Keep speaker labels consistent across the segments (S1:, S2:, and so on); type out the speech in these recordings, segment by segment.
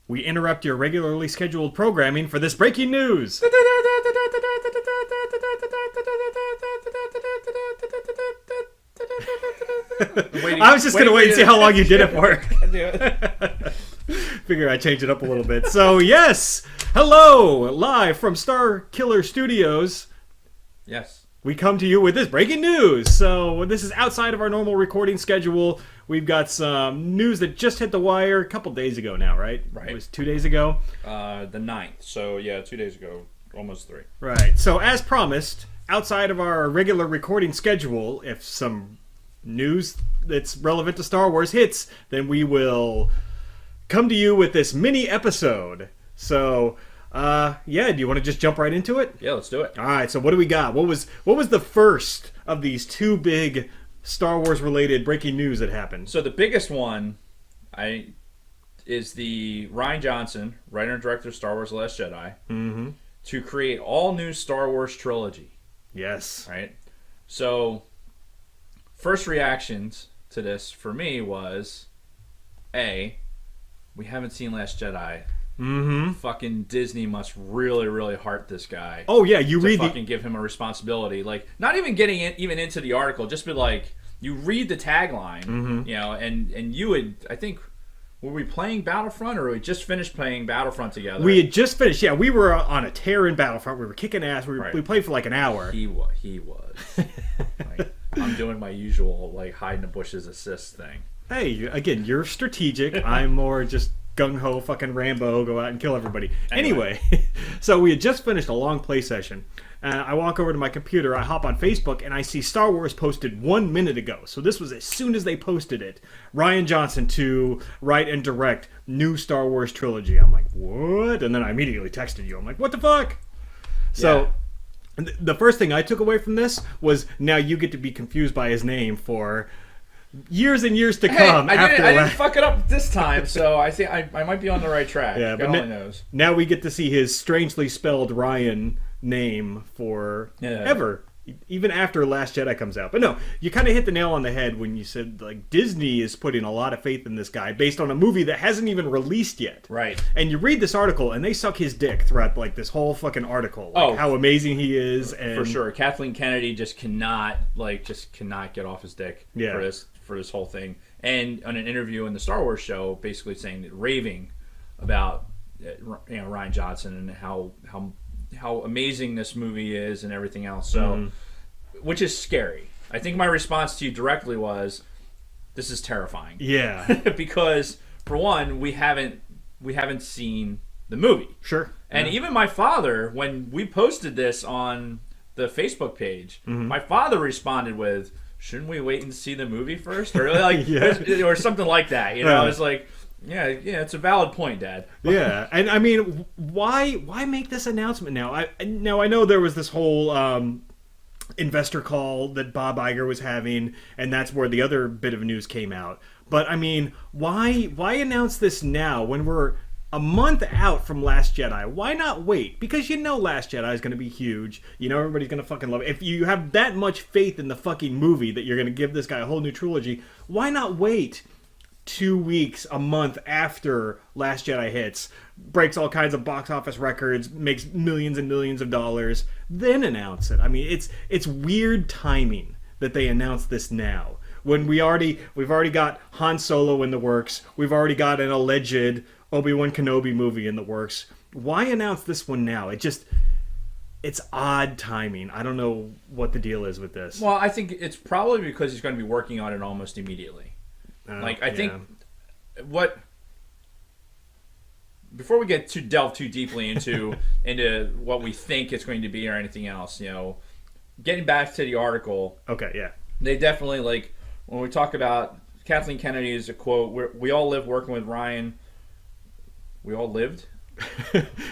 S1: we interrupt your regularly scheduled programming for this breaking news. I was just going to wait and see how long you did it for. Figure I change it up a little bit. So, yes, hello, live from Star Killer Studios.
S2: Yes.
S1: We come to you with this breaking news. So, this is outside of our normal recording schedule. We've got some news that just hit the wire a couple days ago now, right?
S2: Right.
S1: It was 2 days ago.
S2: The 9th. So, yeah, 2 days ago. Almost 3.
S1: Right. So, as promised, outside of our regular recording schedule, if some news that's relevant to Star Wars hits, then we will come to you with this mini episode. So, do you want to just jump right into it?
S2: Yeah, let's do it.
S1: All right. So, what do we got? What was the first of these two big Star Wars related breaking news that happened?
S2: So the biggest one, is the Rian Johnson, writer and director of Star Wars: The Last Jedi, to create all new Star Wars trilogy.
S1: Yes.
S2: Right. So, first reactions to this for me was, we haven't seen Last Jedi. Fucking Disney must really, really heart this guy.
S1: Oh yeah, you read
S2: fucking give him a responsibility. Like, not even getting even into the article, just be like, you read the tagline, and you would, I think, were we playing Battlefront or we just finished playing Battlefront together?
S1: We had just finished. Yeah, we were on a tear in Battlefront. We were kicking ass. We played for like an hour.
S2: He was. Like, I'm doing my usual like hide in the bushes assist thing.
S1: Hey, again, you're strategic. I'm more just gung-ho fucking Rambo, go out and kill everybody. Anyway, so we had just finished a long play session. I walk over to my computer, I hop on Facebook, and I see Star Wars posted 1 minute ago. So this was as soon as they posted it. Rian Johnson to write and direct new Star Wars trilogy. I'm like, what? And then I immediately texted you. I'm like, what the fuck? So the first thing I took away from this was now you get to be confused by his name for years and years to come.
S2: I didn't fuck it up this time, so I think I might be on the right track. Yeah, but God only knows.
S1: Now we get to see his strangely spelled Ryan name for ever, even after Last Jedi comes out. But no, you kind of hit the nail on the head when you said like Disney is putting a lot of faith in this guy based on a movie that hasn't even released yet.
S2: Right.
S1: And you read this article and they suck his dick throughout like this whole fucking article. Like, how amazing he is. And
S2: for sure, Kathleen Kennedy just cannot get off his dick for this whole thing. And on an interview in the Star Wars show, basically saying that, raving about Rian Johnson and how amazing this movie is and everything else. So, which is scary. I think my response to you directly was, "This is terrifying."
S1: Yeah,
S2: because for one, we haven't seen the movie.
S1: Sure.
S2: And even my father, when we posted this on the Facebook page, my father responded with, "Shouldn't we wait and see the movie first?" Or like, or something like that. You know, it's like, yeah, it's a valid point, Dad.
S1: Yeah, and I mean, why make this announcement now? I know there was this whole investor call that Bob Iger was having, and that's where the other bit of news came out. But I mean, why announce this now when we're a month out from Last Jedi? Why not wait? Because you know Last Jedi is going to be huge. You know everybody's going to fucking love it. If you have that much faith in the fucking movie that you're going to give this guy a whole new trilogy, why not wait 2 weeks, a month after Last Jedi hits, breaks all kinds of box office records, makes millions and millions of dollars, then announce it? I mean, it's weird timing that they announce this now. When we've already got Han Solo in the works, we've already got an alleged Obi-Wan Kenobi movie in the works. Why announce this one now? It's odd timing. I don't know what the deal is with this.
S2: Well, I think it's probably because he's going to be working on it almost immediately. I think before we delve too deeply into what we think it's going to be or anything else, getting back to the article.
S1: Okay, yeah.
S2: They definitely, like, when we talk about Kathleen Kennedy is a quote, we all live working with Ryan. We all lived?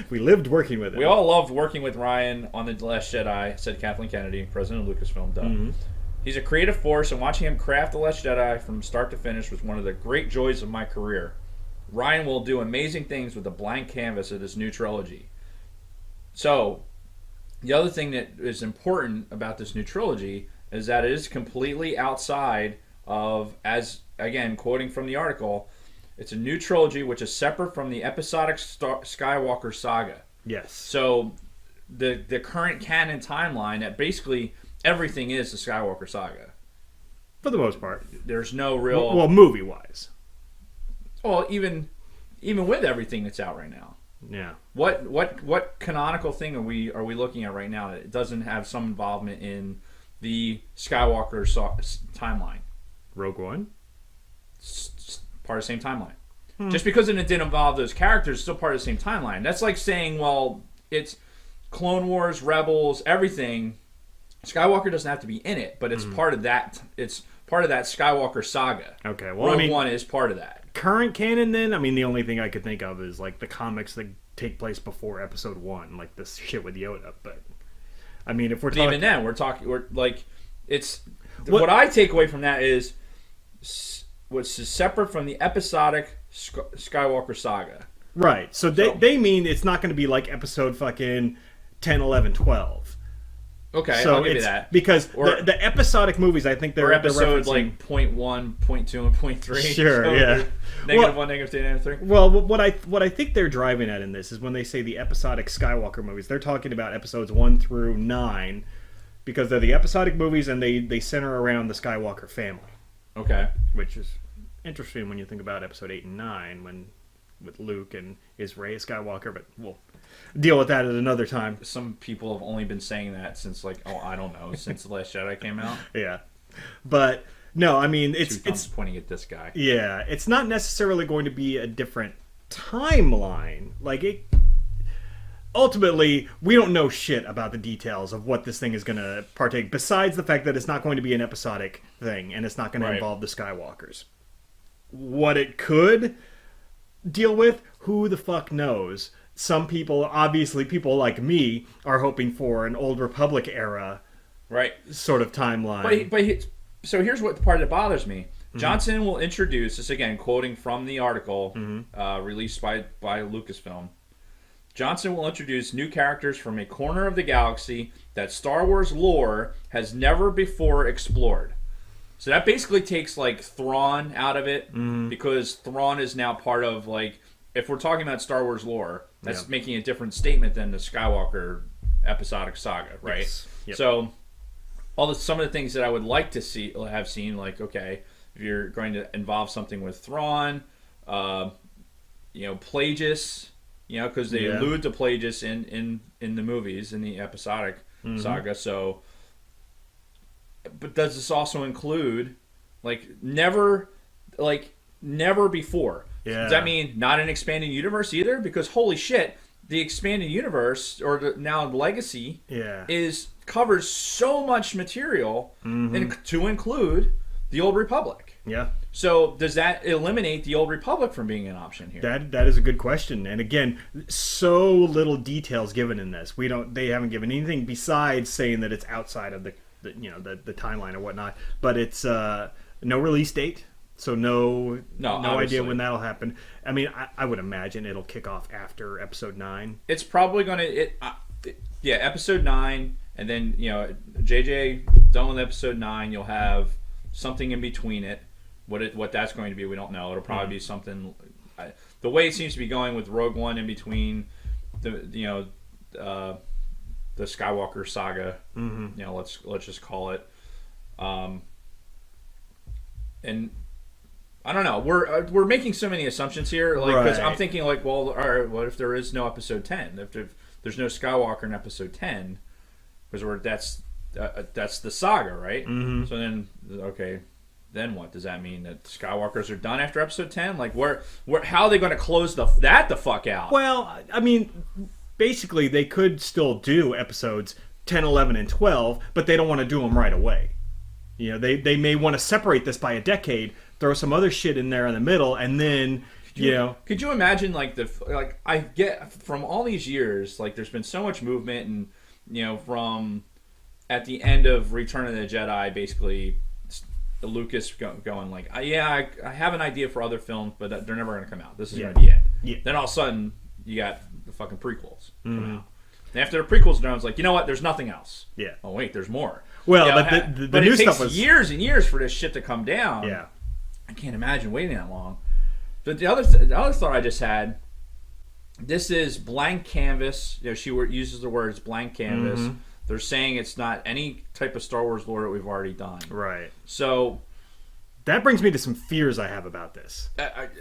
S1: We lived working with him.
S2: We all loved working with Ryan on The Last Jedi, said Kathleen Kennedy, president of Lucasfilm. Duh. He's a creative force, and watching him craft The Last Jedi from start to finish was one of the great joys of my career. Ryan will do amazing things with the blank canvas of this new trilogy. So, the other thing that is important about this new trilogy is that it is completely outside of, as again, quoting from the article, It's a new trilogy which is separate from the episodic Skywalker saga.
S1: Yes.
S2: So the current canon timeline, that basically everything is the Skywalker saga.
S1: For the most part.
S2: There's no real...
S1: Well, movie-wise.
S2: Well, even with everything that's out right now.
S1: Yeah.
S2: What canonical thing are we looking at right now that doesn't have some involvement in the Skywalker timeline?
S1: Rogue One?
S2: Part of the same timeline. Just because it didn't involve those characters, it's still part of the same timeline. That's like saying, well, it's Clone Wars, Rebels, everything. Skywalker doesn't have to be in it, but it's part of that. It's part of that Skywalker saga.
S1: Okay, well,
S2: Rogue One is part of that.
S1: Current canon, then? I mean, the only thing I could think of is like the comics that take place before Episode 1, like this shit with Yoda. But I mean, if we're talking,
S2: even then, we're like, it's what I take away from that is what's separate from the episodic Skywalker saga.
S1: Right. So they mean it's not going to be like episode fucking 10, 11, 12.
S2: Okay,
S1: so
S2: I'll give you that.
S1: Because the episodic movies, I think they're
S2: episodes
S1: referencing...
S2: like 0.1, 0.2, and 0.3.
S1: Sure,
S2: so
S1: yeah.
S2: -1, -2, -3.
S1: Well, what I think they're driving at in this is when they say the episodic Skywalker movies, they're talking about episodes 1 through 9 because they're the episodic movies and they center around the Skywalker family.
S2: Okay.
S1: Which is interesting when you think about episode 8 and 9 with Luke and is Rey a Skywalker, but we'll deal with that at another time.
S2: Some people have only been saying that since I don't know, since The Last Jedi came out.
S1: Yeah. But no, I mean it's
S2: pointing at this guy.
S1: Yeah, it's not necessarily going to be a different timeline. Like it ultimately, we don't know shit about the details of what this thing is going to partake besides the fact that it's not going to be an episodic thing and it's not going to involve the Skywalkers. What it could deal with, who the fuck knows? Some people, obviously people like me, are hoping for an Old Republic era sort of timeline.
S2: So here's what the part that bothers me. Johnson will introduce, this again quoting from the article released by Lucasfilm, Johnson will introduce new characters from a corner of the galaxy that Star Wars lore has never before explored. So that basically takes like Thrawn out of it because Thrawn is now part of like, if we're talking about Star Wars lore, that's making a different statement than the Skywalker episodic saga, right?
S1: Yes. Yep.
S2: So some of the things that I would like to have seen, like, okay, if you're going to involve something with Thrawn, Plagueis, because they allude to Plagueis in the movies, in the episodic saga. So, but does this also include never before?
S1: Yeah.
S2: Does that mean not an expanded universe either? Because holy shit, the expanded universe or now Legacy covers so much material to include the Old Republic.
S1: Yeah.
S2: So does that eliminate the Old Republic from being an option here?
S1: That is a good question. And again, so little details given in this. They haven't given anything besides saying that it's outside of the timeline or whatnot. But it's no release date. So no idea when that'll happen. I mean, I would imagine it'll kick off after Episode 9.
S2: It's probably going to... Episode 9, and then, JJ done with Episode 9, you'll have something in between it. What that's going to be, we don't know. It'll probably be something... the way it seems to be going with Rogue One in between the Skywalker saga, let's just call it. And... I don't know. We're making so many assumptions here, because I'm thinking well, all right, what if there is no Episode 10? If there's no Skywalker in Episode 10, because that's the saga, right? Mm-hmm. So then, then what does that mean? That Skywalkers are done after Episode 10? How are they going to close the fuck out?
S1: Well, I mean, basically they could still do episodes 10, 11, and 12, but they don't want to do them right away. They may want to separate this by a decade. Throw some other shit in there in the middle, and then
S2: Could you imagine I get from all these years, there's been so much movement, and from at the end of Return of the Jedi, basically Lucas going I have an idea for other films, but they're never going to come out. This is going to be it. Yeah. Then all of a sudden you got the fucking prequels come out. And after the prequels are done, it's you know what? There's nothing else. Yeah. Oh wait, there's more.
S1: Well, but the new stuff was
S2: years and years for this shit to come down.
S1: Yeah.
S2: I can't imagine waiting that long. But the other thought I just had. This is blank canvas. She uses the words blank canvas. Mm-hmm. They're saying it's not any type of Star Wars lore that we've already done.
S1: Right.
S2: So
S1: that brings me to some fears I have about this.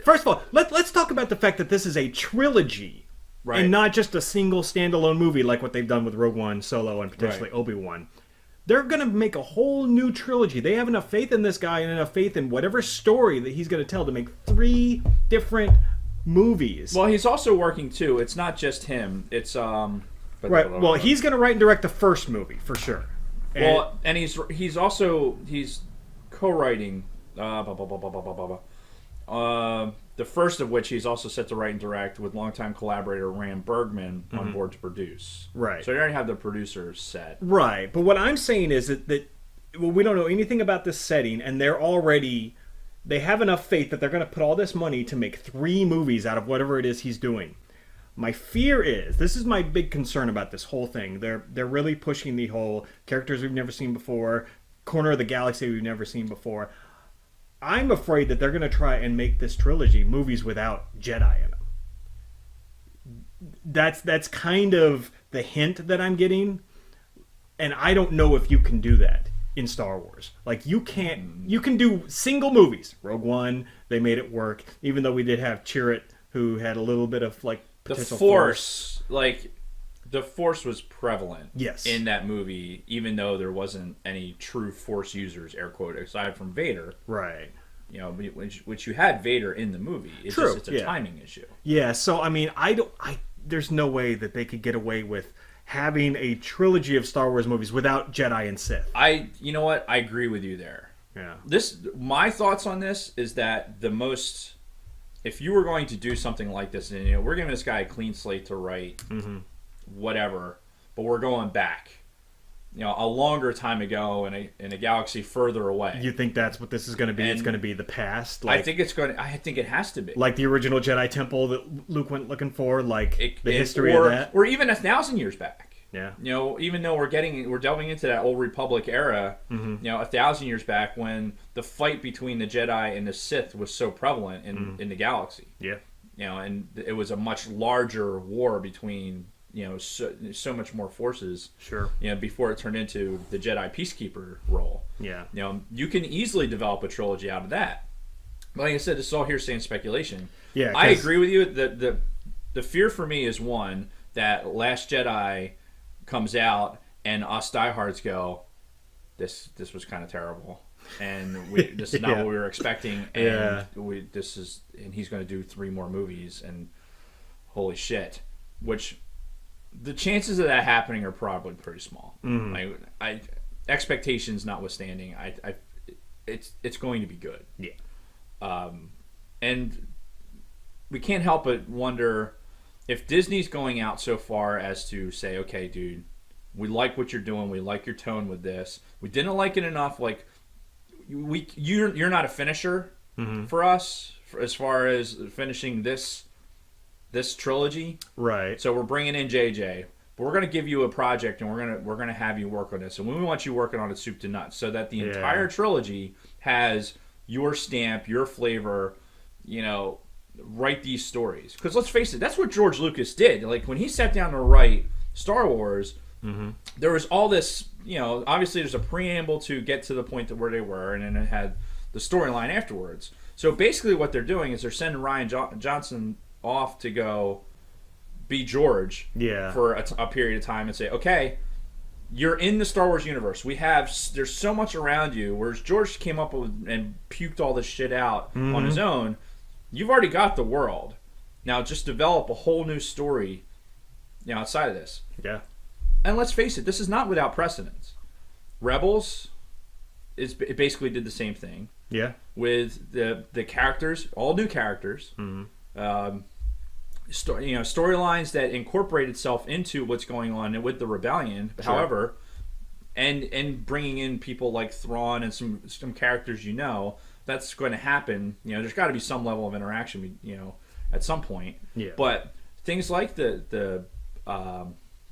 S1: First of all, let's talk about the fact that this is a trilogy, right, and not just a single standalone movie like what they've done with Rogue One, Solo, and potentially Obi-Wan. They're going to make a whole new trilogy. They have enough faith in this guy and enough faith in whatever story that he's going to tell to make 3 different movies.
S2: Well, he's also working too. It's not just him. It's
S1: right. Well, he's going to write and direct the first movie for sure.
S2: And he's co-writing the first of which he's also set to write and direct with longtime collaborator Rian Bergman on board to produce.
S1: Right.
S2: So they already have the producers set.
S1: Right. But what I'm saying is that we don't know anything about this setting, and they have enough faith that they're going to put all this money to make 3 movies out of whatever it is he's doing. My fear is, this is my big concern about this whole thing. They're really pushing the whole characters we've never seen before, corner of the galaxy we've never seen before. I'm afraid that they're going to try and make this trilogy movies without Jedi in them. That's kind of the hint that I'm getting, and I don't know if you can do that in Star Wars. Like, you can do single movies. Rogue One, they made it work, even though we did have Chirrut, who had a little bit of like potential
S2: force. The Force was prevalent,
S1: yes,
S2: in that movie, even though there wasn't any true Force users, air quote, aside from Vader.
S1: Right.
S2: Which you had Vader in the movie. It's
S1: True.
S2: It's a timing issue.
S1: Yeah. So I mean, there's no way that they could get away with having a trilogy of Star Wars movies without Jedi and Sith.
S2: You know what? I agree with you there.
S1: Yeah.
S2: My thoughts on this is that if you were going to do something like this, and we're giving this guy a clean slate to write, whatever, but we're going back, a longer time ago in a galaxy further away.
S1: You think that's what this is going to be? And it's going to be the past.
S2: I think it has to be
S1: like the original Jedi Temple that Luke went looking for, the history of that,
S2: or even 1,000 years back.
S1: Yeah.
S2: Even though we're delving into that old Republic era, 1,000 years back when the fight between the Jedi and the Sith was so prevalent in the galaxy.
S1: Yeah.
S2: And it was a much larger war between so much more forces.
S1: Sure.
S2: Before it turned into the Jedi peacekeeper role.
S1: Yeah.
S2: You can easily develop a trilogy out of that. But like I said, this is all hearsay and speculation.
S1: Yeah.
S2: I agree with you. The fear for me is one that Last Jedi comes out and us diehards go, this was kind of terrible, and this is not what we were expecting, and and he's going to do 3 more movies, and holy shit, which the chances of that happening are probably pretty small. Expectations notwithstanding, it's going to be good.
S1: Yeah.
S2: And we can't help but wonder if Disney's going out so far as to say, okay, dude, we like what you're doing. We like your tone with this. We didn't like it enough. Like, you're not a finisher for us as far as finishing this trilogy.
S1: Right.
S2: So we're bringing in JJ, but we're going to give you a project, and we're gonna have you work on this. And we want you working on it soup to nuts, so that the entire trilogy has your stamp, your flavor. Write these stories, because let's face it, that's what George Lucas did. Like, when he sat down to write Star Wars, there was all this, obviously there's a preamble to get to the point that where they were, and then it had the storyline afterwards. So basically what they're doing is they're sending Rian Johnson off to go be George for a period of time and say, okay, you're in the Star Wars universe. There's so much around you, whereas George came up with and puked all this shit out on his own. You've already got the world. Now just develop a whole new story, outside of this.
S1: Yeah.
S2: And let's face it, this is not without precedence. Rebels it basically did the same thing.
S1: Yeah.
S2: With the characters, all new characters. Storylines that incorporate itself into what's going on with the rebellion. Sure. However, and bringing in people like Thrawn and some characters that's going to happen. There's got to be some level of interaction, at some point.
S1: Yeah.
S2: But things like the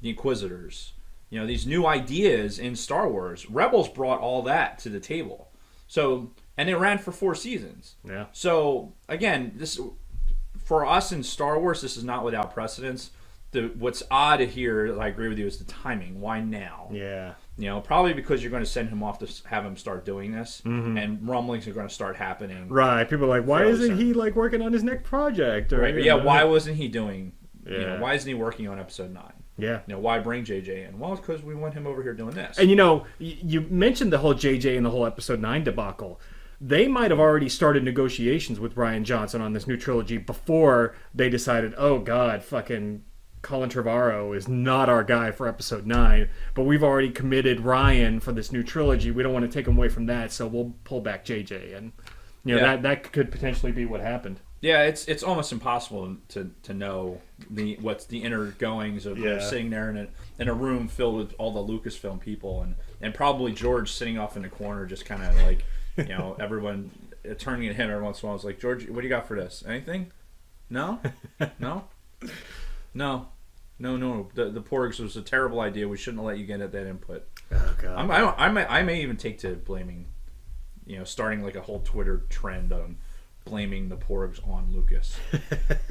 S2: Inquisitors, these new ideas in Star Wars, Rebels brought all that to the table. So and it ran for 4 seasons.
S1: Yeah.
S2: So again, this for us in Star Wars, this is not without precedence. What's odd here, I agree with you, is the timing. Why now?
S1: Yeah.
S2: Probably because you're going to send him off to have him start doing this, and rumblings are going to start happening.
S1: Right. People are like, why isn't he like working on his next project? Or,
S2: right. Yeah. Why wasn't he doing?
S1: Yeah.
S2: Why isn't he working on Episode 9?
S1: Yeah.
S2: Why bring JJ in? Well, it's because we want him over here doing this.
S1: And you mentioned the whole JJ and the whole Episode 9 debacle. They might have already started negotiations with Rian Johnson on this new trilogy before they decided, oh God, fucking Colin Trevorrow is not our guy for Episode 9, but we've already committed Rian for this new trilogy. We don't want to take him away from that, so we'll pull back JJ. And that could potentially be what happened.
S2: Yeah, it's almost impossible to know what's the inner goings of sitting there in a room filled with all the Lucasfilm people and probably George sitting off in the corner just kind of like everyone turning at him every once in a while. It's like, George, what do you got for this? Anything? No. No. The Porgs was a terrible idea. We shouldn't have let you get at that input.
S1: Oh God.
S2: I may even take to blaming, starting like a whole Twitter trend on blaming the Porgs on Lucas.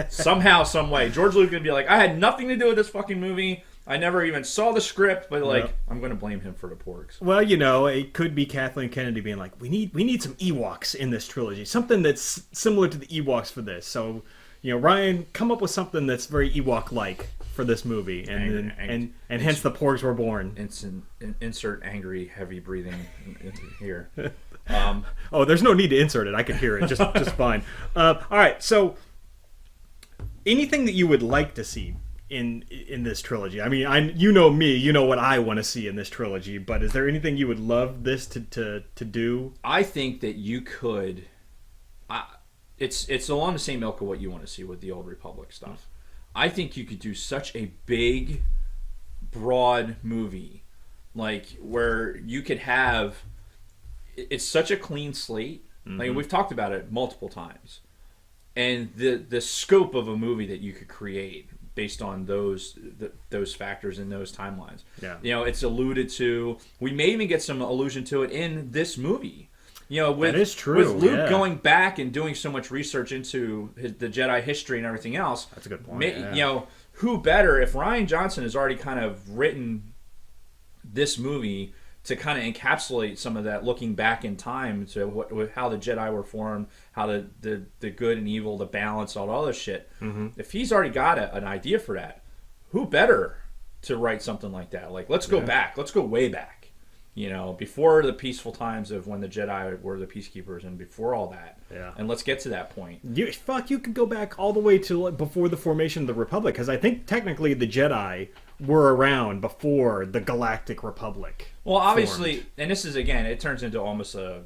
S2: Somehow, some way, George Lucas would be like, I had nothing to do with this fucking movie. I never even saw the script, but I'm going to blame him for the Porgs.
S1: Well, it could be Kathleen Kennedy being like, we need some Ewoks in this trilogy, something that's similar to the Ewoks for this. So, Rian, come up with something that's very Ewok-like for this movie, and hence the Porgs were born.
S2: Insert angry, heavy breathing into here.
S1: There's no need to insert it. I can hear it just fine. All right, so anything that you would like to see in this trilogy? I mean, you know me, you know what I want to see in this trilogy, but is there anything you would love this to do?
S2: I think that you could. It's along the same ilk of what you want to see with the Old Republic stuff. I think you could do such a big, broad movie, like where you could have. It's such a clean slate. Mm-hmm. Like we've talked about it multiple times, and the scope of a movie that you could create based on those factors and those timelines.
S1: Yeah,
S2: it's alluded to. We may even get some allusion to it in this movie.
S1: That is true.
S2: With Luke going back and doing so much research into the Jedi history and everything else.
S1: That's a good point.
S2: Who better if Rian Johnson has already kind of written this movie to kind of encapsulate some of that, looking back in time to how the Jedi were formed, how the good and evil, the balance, all the other shit.
S1: Mm-hmm.
S2: If he's already got an idea for that, who better to write something like that? Like, let's go back. Let's go way back. Before the peaceful times of when the Jedi were the peacekeepers and before all that.
S1: Yeah.
S2: And let's get to that point.
S1: You could go back all the way to before the formation of the Republic, because I think technically the Jedi were around before the Galactic Republic.
S2: Well, obviously, formed. And this is, again, it turns into almost there's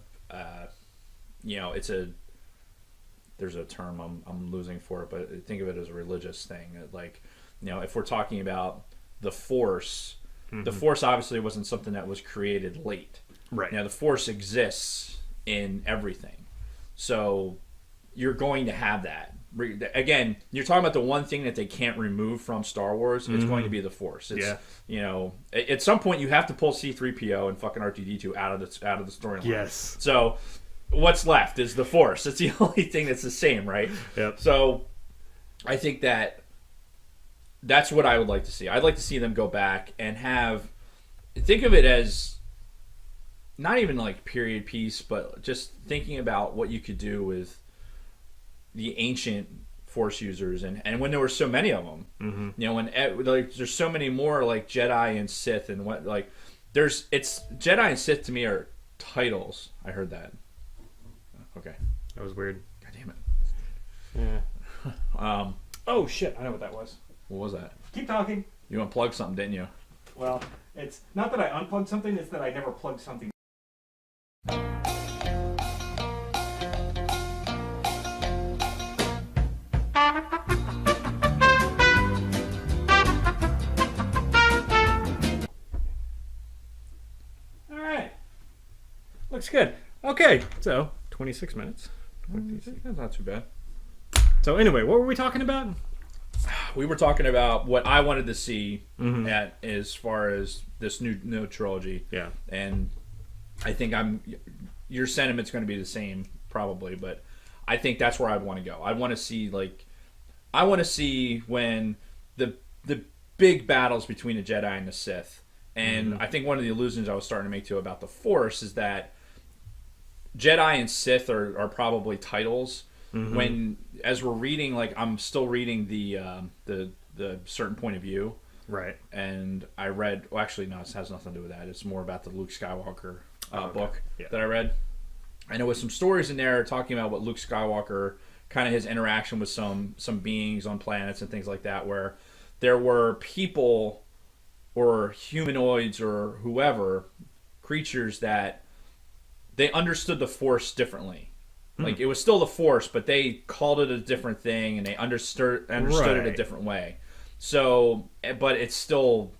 S2: a term I'm losing for it, but think of it as a religious thing. Like, if we're talking about the Force, mm-hmm. the Force obviously wasn't something that was created late.
S1: Right.
S2: The Force exists in everything. So you're going to have that. Again, you're talking about the one thing that they can't remove from Star Wars. It's going to be the Force. At some point you have to pull C-3PO and fucking R2-D2 out of the storyline.
S1: Yes.
S2: So what's left is the Force. It's the only thing that's the same, right?
S1: Yep.
S2: So I think that's what I would like to see. I'd like to see them go back and think of it as not even like period piece, but just thinking about what you could do with the ancient Force users, and when there were so many of them,
S1: mm-hmm.
S2: When there's so many more like Jedi and Sith, and it's Jedi and Sith to me are titles. I heard that. Okay,
S1: that was weird.
S2: God damn it.
S1: Yeah. Oh shit! I know what that was.
S2: What was that?
S1: Keep talking.
S2: You unplugged something, didn't you?
S1: Well, it's not that I unplugged something; it's that I never plugged something. Looks good. Okay, so 26 minutes.
S2: 26. That's not too bad.
S1: So anyway, what were we talking about?
S2: We were talking about what I wanted to see as far as this new trilogy.
S1: Yeah.
S2: And I think I'm, your sentiment's going to be the same probably, but I think that's where I'd want to go. I want to see when the big battles between the Jedi and the Sith. And I think one of the illusions I was starting to make too about the Force is that Jedi and Sith are probably titles. When as we're reading, like I'm still reading the certain point of view.
S1: Right.
S2: And I read, well, actually, no, it has nothing to do with that. It's more about the Luke Skywalker book that I read. And there was some stories in there talking about what Luke Skywalker, kind of his interaction with some beings on planets and things like that, where there were people or humanoids or whoever, creatures that they understood the Force differently. Like, it was still the Force, but they called it a different thing, and they understood it a different way. So, but it's still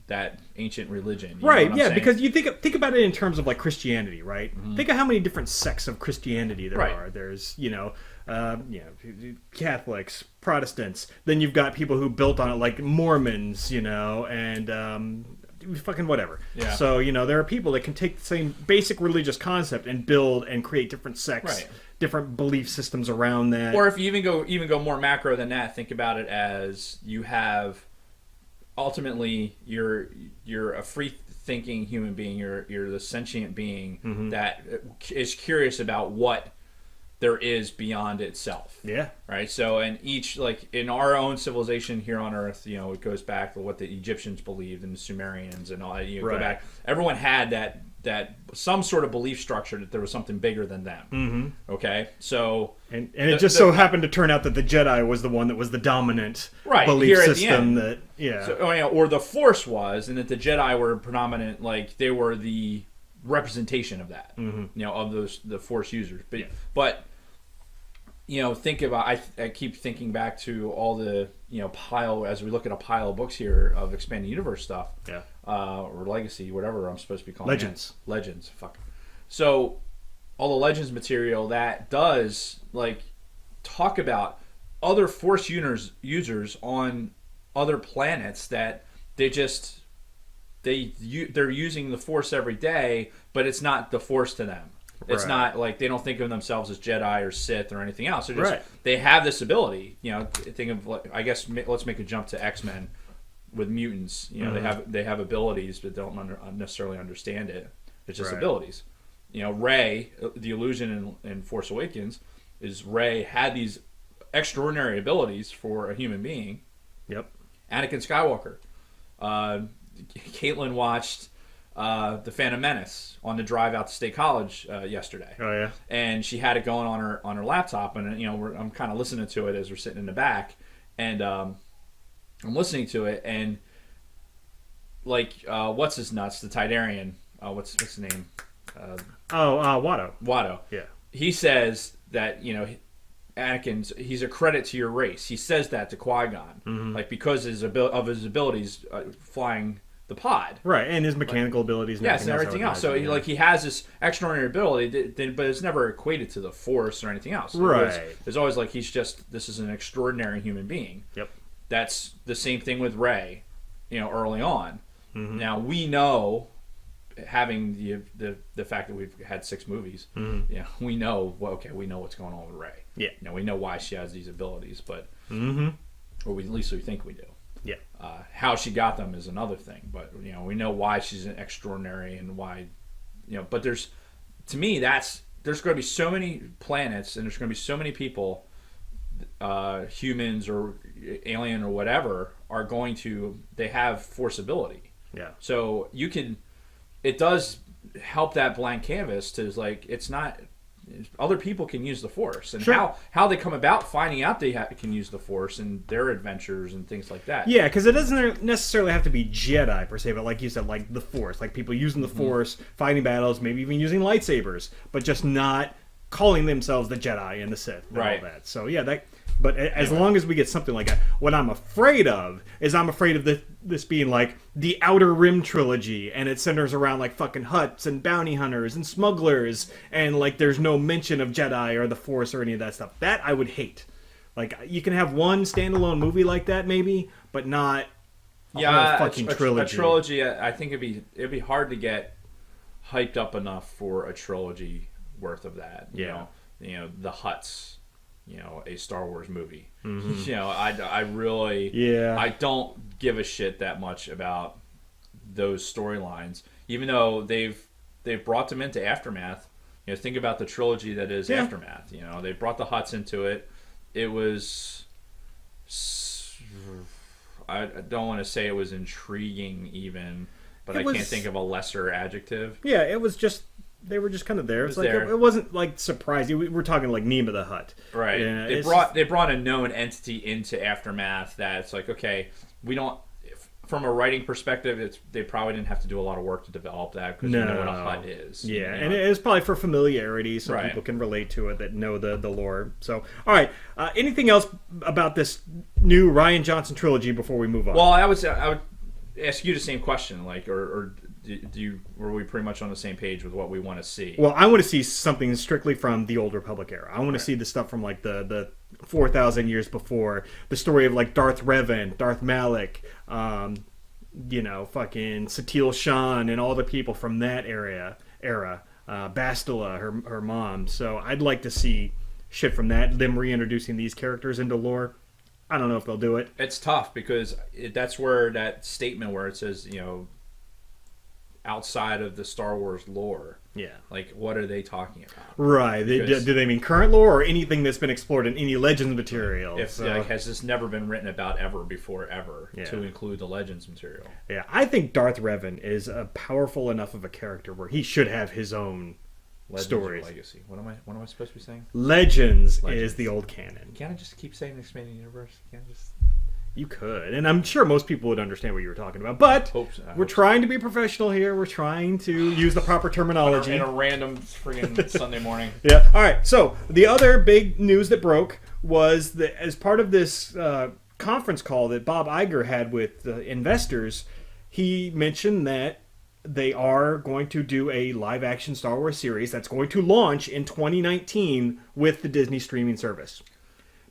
S2: that ancient religion.
S1: Right, yeah, because you think about it in terms of, like, Christianity, right? Think of how many different sects of Christianity there are. There's, Catholics, Protestants. Then you've got people who built on it, like Mormons, and fucking whatever.
S2: Yeah.
S1: So, there are people that can take the same basic religious concept and build and create different sects, different belief systems around that.
S2: Or if you even go more macro than that, think about it as you have ultimately you're a free thinking human being, you're the sentient being that is curious about what there is beyond itself.
S1: Yeah.
S2: Right. So, and each, like in our own civilization here on Earth, it goes back to what the Egyptians believed and the Sumerians and all that. Go back. Everyone had that some sort of belief structure that there was something bigger than them. Okay. So,
S1: and it just so happened to turn out that the Jedi was the one that was the dominant belief system.
S2: Or the Force was, and that the Jedi were predominant. Like they were the representation of that. Of the Force users. But think about, I keep thinking back to all the, pile, as we look at a pile of books here of Expanded Universe stuff. Yeah. Or Legacy, whatever I'm supposed to be calling
S1: Legends.
S2: it. Legends. Fuck. So, all the Legends material that does, like, talk about other Force users on other planets that they're using the Force every day, but it's not the Force to them. It's not like they don't think of themselves as Jedi or Sith or anything else. They're just, they have this ability. Think of, I guess, let's make a jump to X-Men with mutants. They have abilities, but don't necessarily understand it. It's just abilities. Rey, the illusion in Force Awakens, is Rey had these extraordinary abilities for a human being.
S1: Yep.
S2: Anakin Skywalker. Caitlin watched The Phantom Menace on the drive out to State College yesterday.
S1: Oh yeah.
S2: And she had it going on her laptop, and I'm kind of listening to it as we're sitting in the back, and I'm listening to it, and like what's his nuts, the Tidarian, what's his name?
S1: Watto.
S2: Watto.
S1: Yeah. He
S2: says that Anakin's, he's a credit to your race. He says that to Qui-Gon, like because of his abilities flying the pod,
S1: right, and his mechanical abilities, and
S2: everything else. So he has this extraordinary ability, but it's never equated to the Force or anything else.
S1: Right,
S2: it's always like this is an extraordinary human being.
S1: Yep,
S2: that's the same thing with Rey. Early on. Now we know, having the fact that we've had 6 movies, we know we know what's going on with Rey.
S1: Yeah,
S2: we know why she has these abilities, but or at least we think we do.
S1: Yeah.
S2: How she got them is another thing, but we know why she's an extraordinary and why, but there's going to be so many planets and there's going to be so many people, humans or alien or whatever, they have Force ability.
S1: Yeah. So
S2: it does help that blank canvas to, like, it's not, other people can use the Force, and how they come about finding out they can use the Force and their adventures and things like that.
S1: Yeah, because it doesn't necessarily have to be Jedi per se, but like you said, like the Force, like people using the Force, fighting battles, maybe even using lightsabers, but just not calling themselves the Jedi and the Sith and all that. So yeah, but as long as we get something like that, what I'm afraid of is this being like the Outer Rim trilogy, and it centers around like fucking Hutts and bounty hunters and smugglers, and like there's no mention of Jedi or the Force or any of that stuff. That I would hate. Like, you can have one standalone movie like that maybe, but not a whole fucking trilogy.
S2: A trilogy, I think it'd be hard to get hyped up enough for a trilogy worth of that.
S1: Yeah.
S2: The Hutts, a Star Wars movie.
S1: Mm-hmm.
S2: I really, I don't give a shit that much about those storylines, even though they've brought them into Aftermath. Think about the trilogy that is Aftermath. They brought the Hutts into it. It was, I don't want to say it was intriguing even, but I can't think of a lesser adjective.
S1: Yeah, it was just, they were just kind of there. It's like
S2: there.
S1: it wasn't like surprising. We're talking like Nema the Hutt,
S2: right?
S1: Yeah,
S2: they brought a known entity into Aftermath that it's like, okay, we don't. From a writing perspective, they probably didn't have to do a lot of work to develop that because you know what a Hutt is.
S1: Yeah, and it is probably for familiarity, so people can relate to it that know the lore. So, all right, anything else about this new Rian Johnson trilogy before we move on?
S2: Well, I would ask you the same question, like, or were we pretty much on the same page with what we want to see?
S1: Well, I want to see something strictly from the Old Republic era. I want to see the stuff from like the 4,000 years before, the story of like Darth Revan, Darth Malak, fucking Satele Shan, and all the people from that era, Bastila, her mom. So I'd like to see shit from that. Them reintroducing these characters into lore. I don't know if they'll do it.
S2: It's tough because that's where that statement where it says, outside of the Star Wars lore.
S1: Yeah.
S2: Like, what are they talking about?
S1: Right. Do they mean current lore or anything that's been explored in any Legends material?
S2: Has this never been written about ever before to include the Legends material?
S1: Yeah. I think Darth Revan is a powerful enough of a character where he should have his own stories.
S2: Legacy. What am I supposed to be saying?
S1: Legends is the old canon.
S2: Can't I just keep saying expanding universe? Can't I just...
S1: You could, and I'm sure most people would understand what you were talking about. But we're trying to be professional here. We're trying to use the proper terminology.
S2: In a random freaking Sunday morning.
S1: Yeah. All right. So the other big news that broke was that as part of this conference call that Bob Iger had with investors, he mentioned that they are going to do a live-action Star Wars series that's going to launch in 2019 with the Disney streaming service.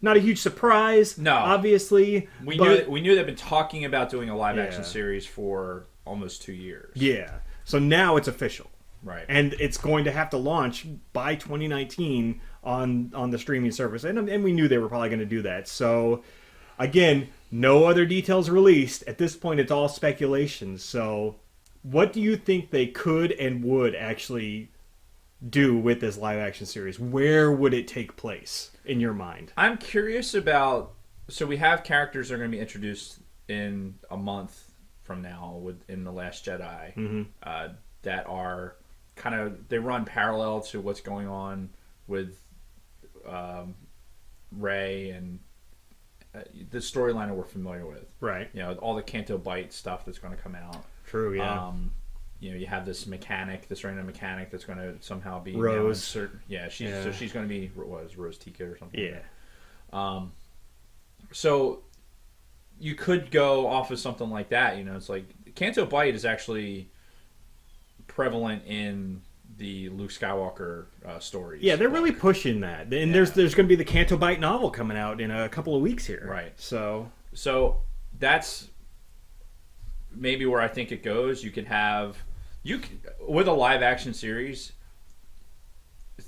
S1: Not a huge surprise,
S2: no.
S1: Obviously.
S2: We knew they've been talking about doing a live-action series for almost 2 years.
S1: Yeah. So now it's official.
S2: Right.
S1: And it's going to have to launch by 2019 on the streaming service. And we knew they were probably going to do that. So, again, no other details released. At this point, it's all speculation. So, what do you think they could and would actually do with this live-action series? Where would it take place in your mind?
S2: I'm curious about... So we have characters that are going to be introduced in a month from now in The Last Jedi that are kind of... They run parallel to what's going on with Rey and the storyline that we're familiar with.
S1: Right.
S2: All the Canto Bight stuff that's going to come out.
S1: True, yeah.
S2: You have this random mechanic that's going to somehow be
S1: Rose.
S2: So she's going to be Rose Ticket or something.
S1: Yeah.
S2: So you could go off of something like that. It's like Canto Bight is actually prevalent in the Luke Skywalker stories.
S1: Yeah, they're really pushing that. And there's going to be the Canto Bight novel coming out in a couple of weeks here.
S2: Right.
S1: So
S2: that's maybe where I think it goes. You could have with a live action series.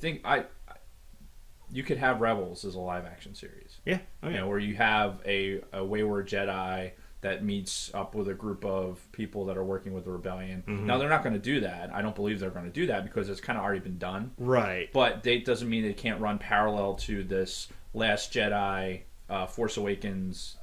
S2: You could have Rebels as a live action series.
S1: Yeah. Oh, yeah.
S2: Where you have a wayward Jedi that meets up with a group of people that are working with the rebellion. Mm-hmm. Now they're not going to do that. I don't believe they're going to do that because it's kind of already been done.
S1: Right.
S2: But it doesn't mean they can't run parallel to this Last Jedi, Force Awakens.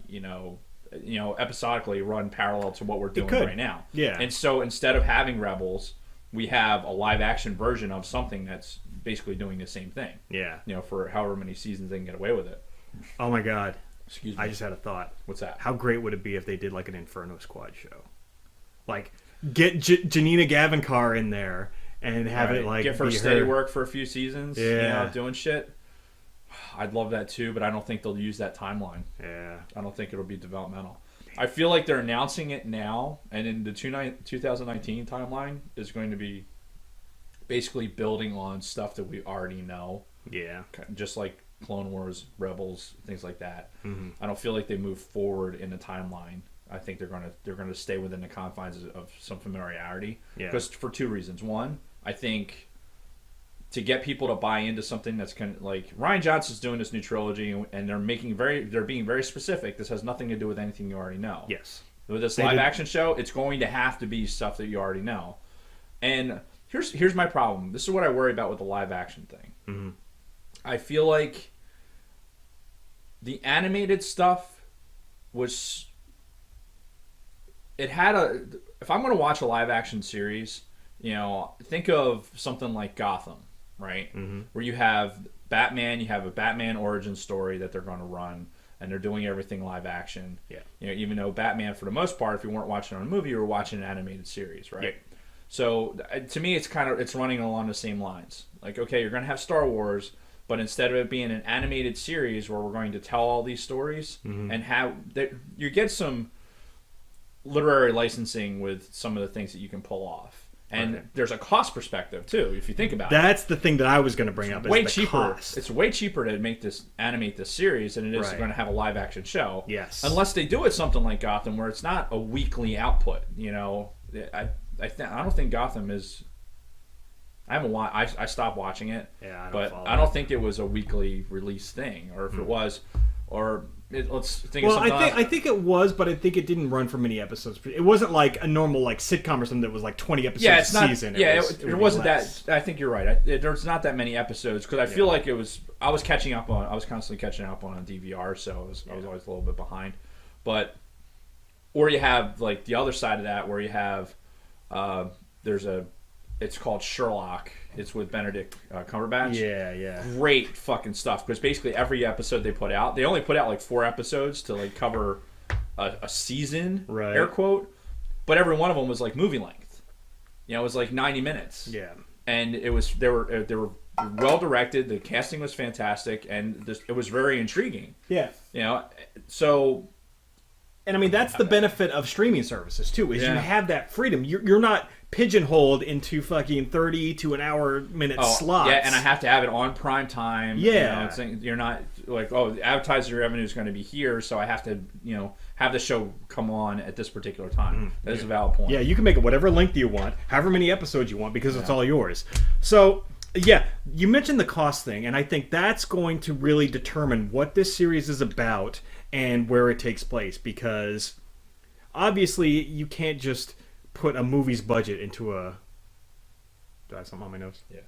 S2: Episodically run parallel to what we're doing right now.
S1: Yeah.
S2: And so instead of having Rebels, we have a live action version of something that's basically doing the same thing.
S1: Yeah.
S2: For however many seasons they can get away with it.
S1: Oh my God.
S2: Excuse me.
S1: I just had a thought.
S2: What's that?
S1: How great would it be if they did like an Inferno Squad show? Like get Janina Gavankar in there and have it like
S2: give her steady work for a few seasons.
S1: Yeah.
S2: Doing shit. I'd love that too, but I don't think they'll use that timeline.
S1: Yeah.
S2: I don't think it'll be developmental. I feel like they're announcing it now, and in the 2019 timeline is going to be basically building on stuff that we already know.
S1: Yeah.
S2: Just like Clone Wars, Rebels, things like that.
S1: Mm-hmm.
S2: I don't feel like they move forward in the timeline. I think they're going to stay within the confines of some familiarity.
S1: Yeah.
S2: Because for two reasons. One, I think to get people to buy into something that's like Rian Johnson's doing this new trilogy, and they're being very specific. This has nothing to do with anything you already know.
S1: Yes.
S2: With this live action show, it's going to have to be stuff that you already know. And here's my problem. This is what I worry about with the live action thing.
S1: Mm-hmm.
S2: I feel like the animated stuff was. It had a. If I'm going to watch a live action series, think of something like Gotham, right?
S1: Mm-hmm.
S2: Where you have Batman, you have a Batman origin story that they're going to run, and they're doing everything live action.
S1: Yeah.
S2: Even though Batman, for the most part, if you weren't watching on a movie, you were watching an animated series, right? Yeah. So to me, it's running along the same lines. Like, okay, you're going to have Star Wars, but instead of it being an animated series where we're going to tell all these stories and you get some literary licensing with some of the things that you can pull off, and there's a cost perspective too. If you think about
S1: that's the thing that I was going to bring up.
S2: Way
S1: is the
S2: cheaper.
S1: Cost.
S2: It's way cheaper to animate this series than it is going to have a live action show.
S1: Yes,
S2: unless they do it something like Gotham, where it's not a weekly output. I don't think Gotham is. I haven't watched. I stopped watching it.
S1: Yeah,
S2: I don't think it was a weekly release thing, or if it was, or. Let's think of something else.
S1: I think it was, but I think it didn't run for many episodes. It wasn't like a normal sitcom or something that was like 20 episodes a season.
S2: It wasn't that. I think you're right. There's not that many episodes because I feel like it was. I was constantly catching up on a DVR, so I was always a little bit behind. But or you have like the other side of that where you have it's called Sherlock. It's with Benedict Cumberbatch.
S1: Yeah.
S2: Great fucking stuff. Because basically every episode they put out, they only put out like 4 episodes to like cover a season, air quote. But every one of them was like movie length. It was like 90 minutes.
S1: Yeah.
S2: And they were well directed. The casting was fantastic, and it was very intriguing.
S1: Yeah.
S2: So.
S1: And I mean that's the benefit of streaming services too. Is you have that freedom. You're not pigeonholed into fucking 30 to an hour minute slots.
S2: Yeah, and I have to have it on prime time.
S1: Yeah.
S2: You're not like, the advertiser revenue is going to be here, so I have to, have the show come on at this particular time. That is a valid point.
S1: Yeah, you can make it whatever length you want, however many episodes you want, because it's all yours. So, yeah, you mentioned the cost thing, and I think that's going to really determine what this series is about and where it takes place, because obviously you can't just put a movie's budget into a... Do I have something on my nose?
S2: Yeah.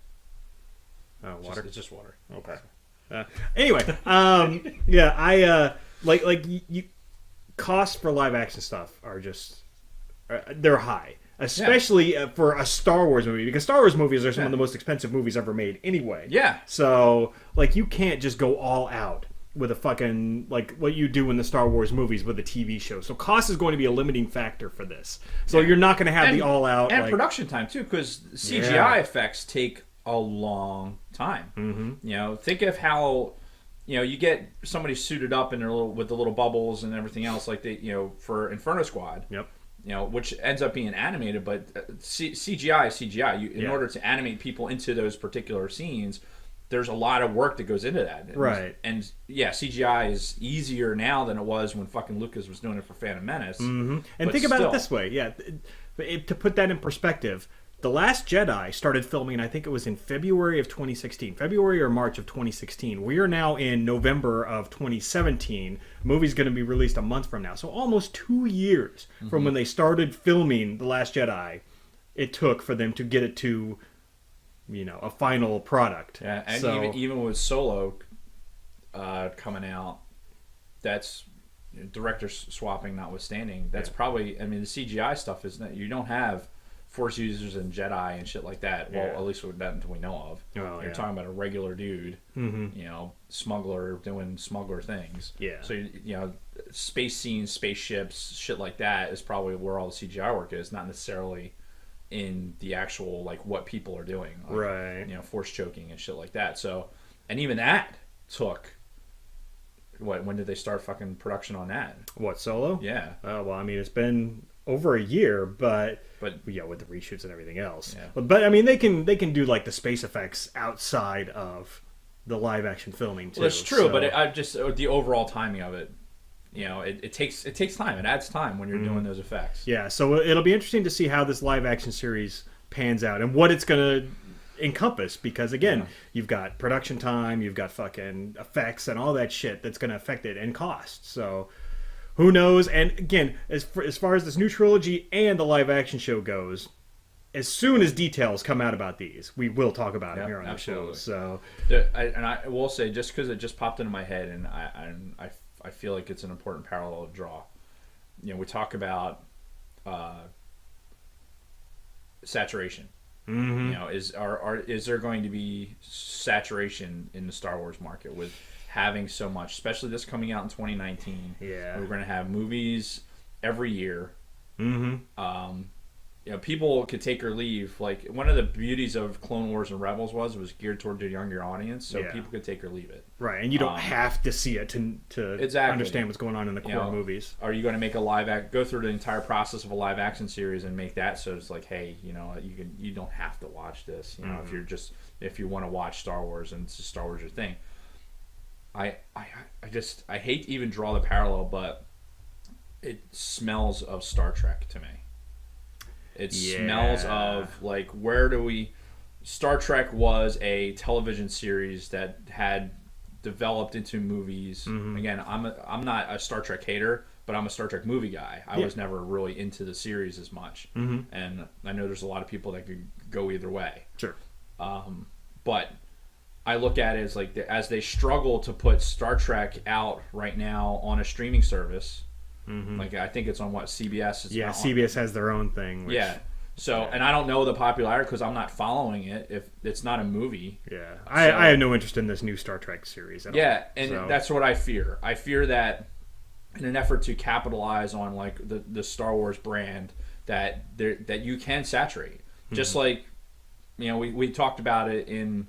S1: Oh, water?
S2: It's just water.
S1: Okay. Anyway, you costs for live action stuff are just... they're high. Especially for a Star Wars movie, because Star Wars movies are some of the most expensive movies ever made anyway.
S2: Yeah.
S1: So, you can't just go all out with a fucking, what you do in the Star Wars movies with a TV show. So cost is going to be a limiting factor for this. So you're not going to have the all-out...
S2: And production time, too, because CGI effects take a long time.
S1: Mm-hmm.
S2: Think of how... you get somebody suited up in with the little bubbles and everything else, like they, for Inferno Squad.
S1: Yep.
S2: Which ends up being animated, but CGI is CGI. In order to animate people into those particular scenes, there's a lot of work that goes into that.
S1: Right.
S2: And CGI is easier now than it was when fucking Lucas was doing it for Phantom Menace.
S1: Mm-hmm. And think about it this way, to put that in perspective, The Last Jedi started filming, I think it was in February of 2016. February or March of 2016. We are now in November of 2017. The movie's going to be released a month from now. So almost 2 years from when they started filming The Last Jedi, it took for them to get it to, a final product.
S2: Yeah, and even with Solo coming out, that's director swapping notwithstanding. That's probably, the CGI stuff is that you don't have Force users and Jedi and shit like that. Well, at least with that until we know of. You're talking about a regular dude, smuggler doing smuggler things.
S1: Yeah.
S2: So space scenes, spaceships, shit like that is probably where all the CGI work is, not necessarily in the actual what people are doing.
S1: Right.
S2: Force choking and shit like that. So, and even that took. When did they start fucking production on that?
S1: What, Solo?
S2: Yeah.
S1: Oh well, it's been over a year, but with the reshoots and everything else.
S2: Yeah.
S1: But they can do the space effects outside of the live action filming too.
S2: Well, that's true, but I just the overall timing of it. It takes time. It adds time when you're doing those effects.
S1: Yeah, so it'll be interesting to see how this live action series pans out and what it's gonna encompass, because again, you've got production time, you've got fucking effects and all that shit that's going to affect it, and cost. So who knows? And again, as far as this new trilogy and the live action show goes, as soon as details come out about these, we will talk about it here on the show. So,
S2: I will say, just because it just popped into my head, and I feel like it's an important parallel to draw. You know, we talk about saturation.
S1: Mm-hmm.
S2: You know, is there going to be saturation in the Star Wars market with having so much, especially this coming out in 2019?
S1: Yeah,
S2: we're going to have movies every year.
S1: Mm-hmm.
S2: You know, people could take or leave. Like, one of the beauties of Clone Wars and Rebels was it was geared toward a younger audience, so people could take or leave it.
S1: Right, and you don't have to see it to understand what's going on in the core movies.
S2: Are you going to make a go through the entire process of a live action series and make that so it's like, hey, you know, you don't have to watch this. You know, if you want to watch Star Wars and it's just Star Wars your thing. I hate to even draw the parallel, but it smells of Star Trek to me. It smells of, like, Star Trek was a television series that had developed into movies. Mm-hmm. Again, I'm not a Star Trek hater, but I'm a Star Trek movie guy. I was never really into the series as much. Mm-hmm. And I know there's a lot of people that could go either way.
S1: Sure.
S2: But I look at it as, like, as they struggle to put Star Trek out right now on a streaming service. Mm-hmm. Like, I think it's on CBS.
S1: CBS has their own thing.
S2: And I don't know the popularity because I'm not following it. If it's not a movie,
S1: I have no interest in this new Star Trek series at all.
S2: And that's what I fear. I fear that in an effort to capitalize on, like, the Star Wars brand, that you can saturate. Mm-hmm. Just like, you know, we talked about it in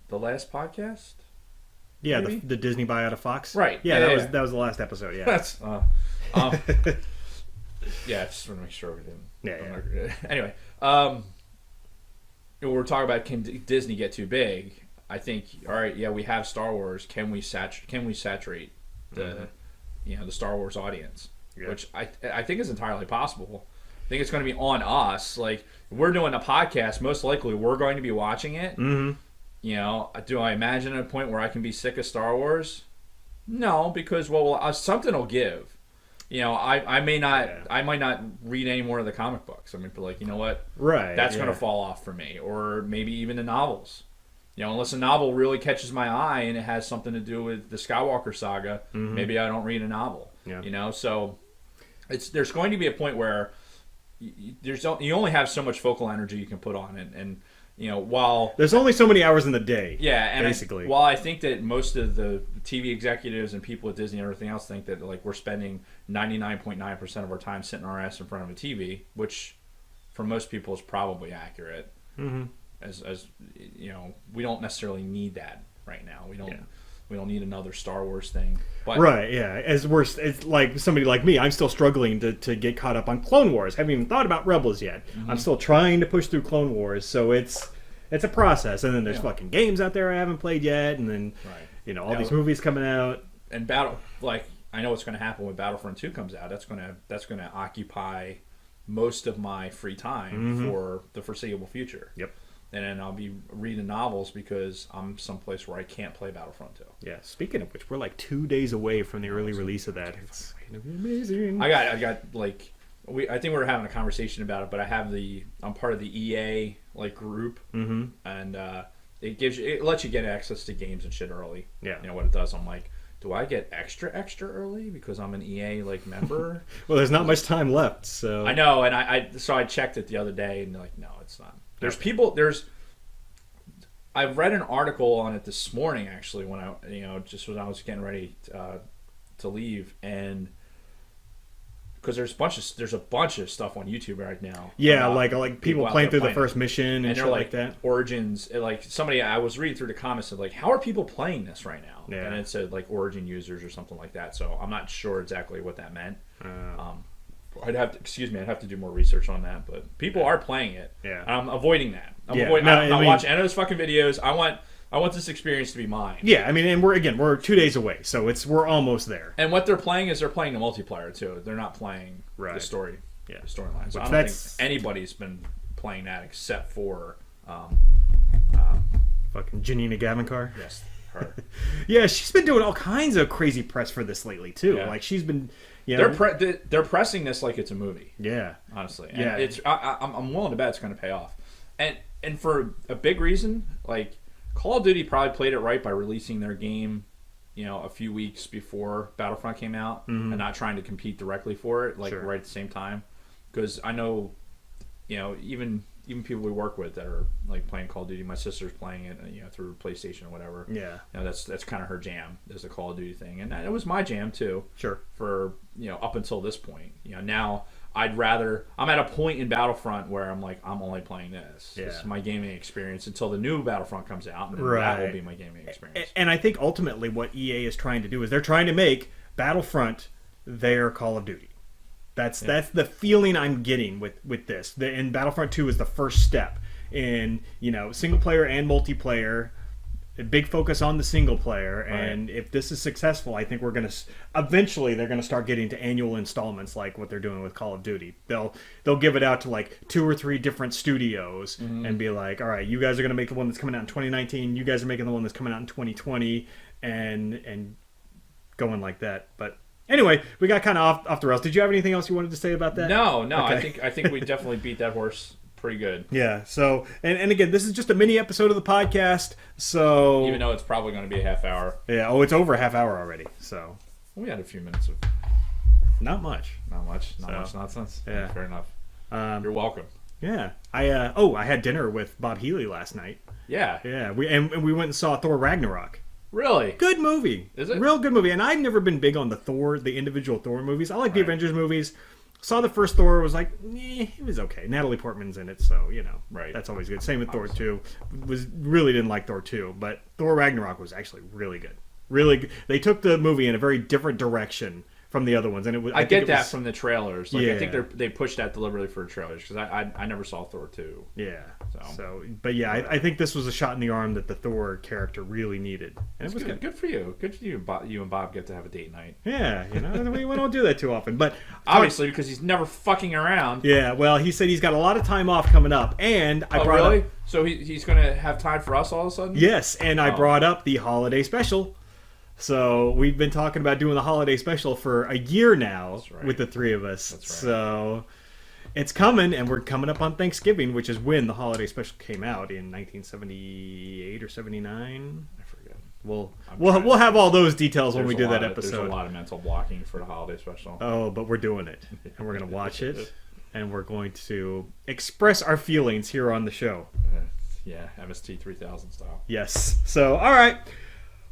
S2: the last podcast.
S1: Yeah, the Disney buyout of Fox.
S2: Right.
S1: That was the last episode. Yeah.
S2: That's. Just want to make sure we didn't.
S1: Yeah.
S2: Anyway, we're talking about, can Disney get too big? I think, all right, we have Star Wars. Can we saturate the the Star Wars audience? Yeah. Which I think is entirely possible. I think it's going to be on us. Like, we're doing a podcast. Most likely, we're going to be watching it. Mm-hmm. You know, do I imagine a point where I can be sick of Star Wars? No, because something will give. You know, I might not read any more of the comic books. I mean, like, you know what?
S1: Right.
S2: That's going to fall off for me, or maybe even the novels. You know, unless a novel really catches my eye and it has something to do with the Skywalker saga, maybe I don't read a novel. Yeah. You know, so there's going to be a point where you only have so much focal energy you can put on it, and you know, while
S1: there's only so many hours in the day,
S2: and
S1: basically.
S2: While I think that most of the TV executives and people at Disney and everything else think that, like, we're spending 99.9% of our time sitting our ass in front of a TV, which for most people is probably accurate. Mm-hmm. As you know, we don't necessarily need that right now. We don't need another Star Wars thing. But,
S1: right, yeah. As worse, it's like somebody like me, I'm still struggling to get caught up on Clone Wars. Haven't even thought about Rebels yet. Mm-hmm. I'm still trying to push through Clone Wars, so it's a process. And then there's fucking games out there I haven't played yet, and then all these movies coming out.
S2: And I know what's going to happen when Battlefront 2 comes out. That's going to occupy most of my free time for the foreseeable future.
S1: Yep.
S2: And then I'll be reading novels because I'm someplace where I can't play Battlefront 2.
S1: Yeah, speaking of which, we're like 2 days away from the early release of that. It's going to be amazing.
S2: I got like, I think we were having a conversation about it, but I'm part of the EA like group, and it lets you get access to games and shit early.
S1: Yeah.
S2: You know what it does? I'm like, do I get extra early because I'm an EA like member?
S1: Well, there's not much time left, so
S2: I know, and I checked it the other day, and like, no, it's not. I've read an article on it this morning, actually, when I was getting ready to leave, and because there's a bunch of stuff on YouTube right now.
S1: Yeah, like people playing through the first mission and shit like that.
S2: Origins, like somebody, I was reading through the comments of like, how are people playing this right now?
S1: Yeah.
S2: And it said like Origin users or something like that. So I'm not sure exactly what that meant. I'd have to do more research on that, but people are playing it.
S1: Yeah.
S2: I'm avoiding that. I'm not watching any of those fucking videos. I want this experience to be mine.
S1: Yeah, I mean, and we're 2 days away, so we're almost there.
S2: And what they're playing is they're playing the multiplayer too. They're not playing the story.
S1: Yeah.
S2: The storyline. So I don't think anybody's been playing that except for
S1: fucking Janina Gavankar.
S2: Yes, her.
S1: Yeah, she's been doing all kinds of crazy press for this lately too.
S2: Yeah.
S1: Like she's been, you know,
S2: they're pressing this like it's a movie.
S1: Yeah,
S2: honestly. And
S1: yeah,
S2: I'm willing to bet it's going to pay off, and for a big reason, like Call of Duty probably played it right by releasing their game, you know, a few weeks before Battlefront came out, and not trying to compete directly for it, like right at the same time, because I know, you know, even people we work with that are like playing Call of Duty. My sister's playing it, you know, through PlayStation or whatever.
S1: Yeah,
S2: you know, that's kind of her jam, is the Call of Duty thing, and it was my jam too.
S1: Sure.
S2: For, you know, up until this point, you know, now I'm at a point in Battlefront where I'm like, I'm only playing this.
S1: Yeah.
S2: This is my gaming experience until the new Battlefront comes out, and then that will be my gaming experience.
S1: And I think ultimately what EA is trying to do is they're trying to make Battlefront their Call of Duty. That's the feeling I'm getting with this. And Battlefront 2 is the first step in, you know, single player and multiplayer. A big focus on the single player, and if this is successful, I think we're going to eventually they're going to start getting to annual installments like what they're doing with Call of Duty. They'll give it out to like 2 or 3 different studios and be like, all right, you guys are going to make the one that's coming out in 2019. You guys are making the one that's coming out in 2020, and going like that. But anyway, we got kind of off the rails. Did you have anything else you wanted to say about that?
S2: No.
S1: Okay.
S2: I think we definitely beat that horse pretty good.
S1: Yeah. So, and again, this is just a mini episode of the podcast. So
S2: even though it's probably going to be a half hour.
S1: Yeah. Oh, it's over a half hour already. So
S2: we had a few minutes of
S1: not much
S2: nonsense.
S1: Yeah.
S2: Fair enough. You're welcome.
S1: Yeah. I had dinner with Bob Healy last night.
S2: Yeah.
S1: Yeah. We went and saw Thor Ragnarok.
S2: Really?
S1: Good movie.
S2: Is it?
S1: Real good movie. And I've never been big on the individual Thor movies. I like the Avengers movies. Saw the first Thor, was like, it was okay. Natalie Portman's in it, so, you know, that's always good. Same with Thor 2. Really didn't like Thor 2, but Thor Ragnarok was actually really good. Really good. They took the movie in a very different direction from the other ones, and it was.
S2: I get that from the trailers. Like,
S1: yeah.
S2: I think they pushed that deliberately for the trailers, because I never saw Thor 2.
S1: Yeah. So but yeah, I think this was a shot in the arm that the Thor character really needed, and it was good.
S2: Good for you. Good for you. You and Bob get to have a date night.
S1: Yeah, you know, we don't do that too often, but
S2: obviously because he's never fucking around.
S1: Yeah. Well, he said he's got a lot of time off coming up, and I brought
S2: really?
S1: up.
S2: So he's going to have time for us all of a sudden?
S1: Yes, and I brought up the holiday special. So we've been talking about doing the holiday special for a year now with the three of us.
S2: That's right.
S1: So it's coming, and we're coming up on Thanksgiving, which is when the holiday special came out in 1978 or 79.
S2: I forget.
S1: We'll have all those details when we do that episode.
S2: There's a lot of mental blocking for the holiday special.
S1: Oh, but we're doing it, and we're going to watch it, and we're going to express our feelings here on the show.
S2: Yeah, MST 3000 style.
S1: Yes. So, all right.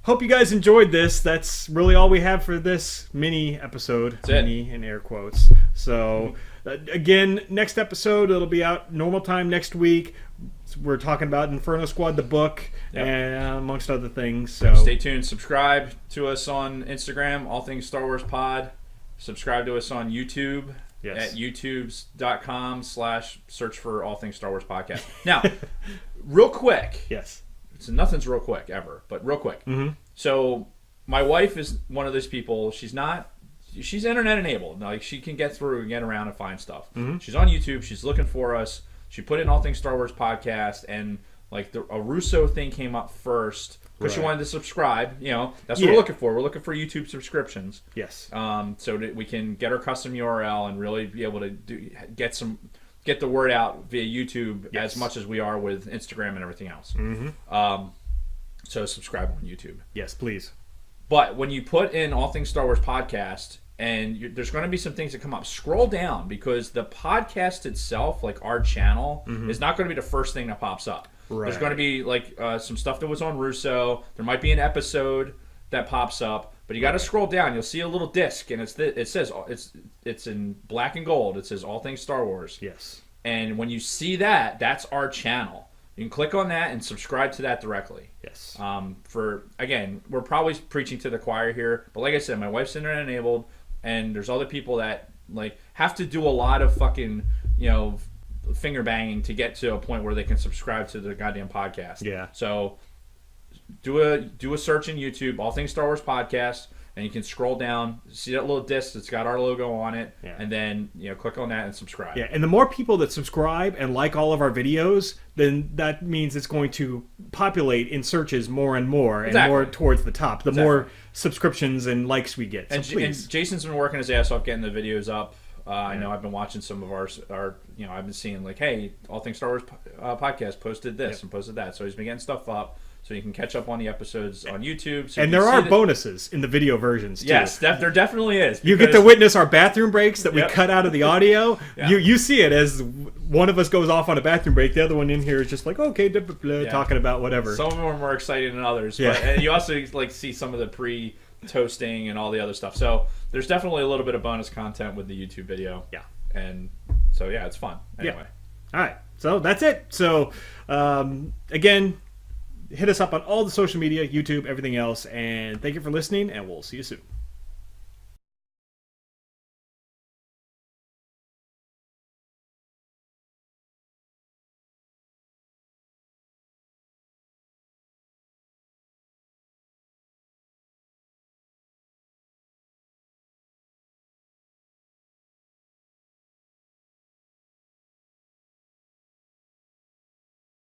S1: Hope you guys enjoyed this. That's really all we have for this mini episode.
S2: That's
S1: mini in air quotes. So, again, next episode, it'll be out normal time next week. We're talking about Inferno Squad, the book, and amongst other things. So
S2: stay tuned. Subscribe to us on Instagram, All Things Star Wars Pod. Subscribe to us on YouTube at youtube.com/search for All Things Star Wars Podcast. Now, real quick.
S1: Yes.
S2: So nothing's real quick ever, but real quick.
S1: Mm-hmm.
S2: So my wife is one of those people. She's internet enabled. Like, she can get through and get around and find stuff.
S1: Mm-hmm.
S2: She's on YouTube. She's looking for us. She put in All Things Star Wars Podcast, and like a Russo thing came up first because she wanted to subscribe. You know, that's what we're looking for. We're looking for YouTube subscriptions.
S1: Yes.
S2: So that we can get our custom URL and really be able to get the word out via YouTube as much as we are with Instagram and everything else.
S1: Mm-hmm.
S2: So subscribe on YouTube.
S1: Yes, please.
S2: But when you put in All Things Star Wars Podcast, and there's going to be some things that come up, scroll down, because the podcast itself, like our channel, is not going to be the first thing that pops up.
S1: Right.
S2: There's going to be like some stuff that was on Russo. There might be an episode that pops up, but you got to scroll down. You'll see a little disc, and it says it's in black and gold. It says All Things Star Wars.
S1: Yes.
S2: And when you see that, that's our channel. You can click on that and subscribe to that directly.
S1: Yes.
S2: We're probably preaching to the choir here, but like I said, my wife's internet enabled, and there's other people that like have to do a lot of fucking, you know, finger banging to get to a point where they can subscribe to the goddamn podcast.
S1: Yeah.
S2: So do a search in YouTube, All Things Star Wars Podcast, and you can scroll down, see that little disc that's got our logo on it,
S1: Yeah.
S2: and then click on that and subscribe.
S1: Yeah, and the more people that subscribe and like all of our videos, then that means it's going to populate in searches more and more and more towards the top. The more subscriptions and likes we get. So please.
S2: And Jason's been working his ass off getting the videos up. I know I've been watching some of our I've been seeing like, hey, All Things Star Wars podcast posted this and posted that. So he's been getting stuff up. So you can catch up on the episodes on YouTube. So
S1: and there are bonuses in the video versions, too.
S2: Yes, there definitely is.
S1: You get to witness our bathroom breaks that we cut out of the audio.
S2: Yeah.
S1: You see it as one of us goes off on a bathroom break. The other one in here is just like, okay, talking about whatever.
S2: Some of them are more exciting than others.
S1: Yeah.
S2: But, and you also see some of the pre-toasting and all the other stuff. So there's definitely a little bit of bonus content with the YouTube video.
S1: Yeah.
S2: And so, it's fun. Anyway.
S1: Yeah. All right. So that's it. So, again, hit us up on all the social media, YouTube, everything else. And thank you for listening, and we'll see you soon.